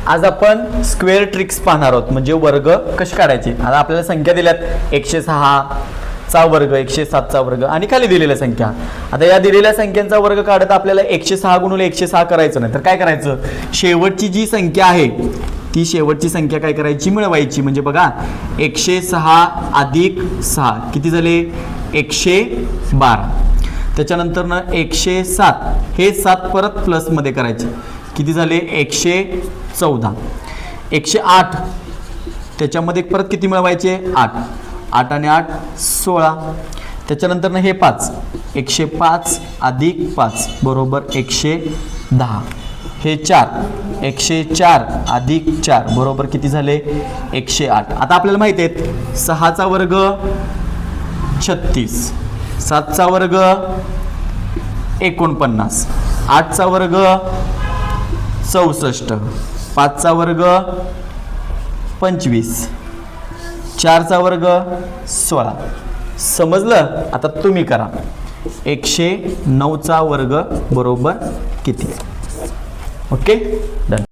आज आपण square tricks पाहणार आहोत, म्हणजे वर्ग कसे काढायचे. आता आपल्याला संख्या दिल्यात 106 चा वर्ग, 107 चा वर्ग आणि खाली दिलेल्या संख्या. आता या दिलेल्या संख्यांचा वर्ग काढत आपल्याला 106 गुणिले 106 करायचं नाही तर काय करायचं, शेवटची जी संख्या आहे ती शेवटची संख्या काय करायची, मिळवायची. म्हणजे बघा 106 अधिक 6 किती झाले, 112. त्याच्यानंतर ना 107 हे 7 परत प्लस मध्ये करायचे, किती झाले 114. 108 त्याच्यामध्ये परत किती मिळवायचे, 8. 8 आणि 8 16. त्याच्यानंतर ना हे 5, 105 अधिक 5 बरोबर 110. हे 4, 104 अधिक 4 बरोबर किती झाले 108. आता आपल्याला माहिती आहे 6 चा वर्ग 36, 7 चा वर्ग 49, 8 चा वर्ग 64, 5 चा वर्ग 25, 4 चा वर्ग 16. समजलं. आता तुम्ही करा 109 चा वर्ग बरोबर किती. Okay done.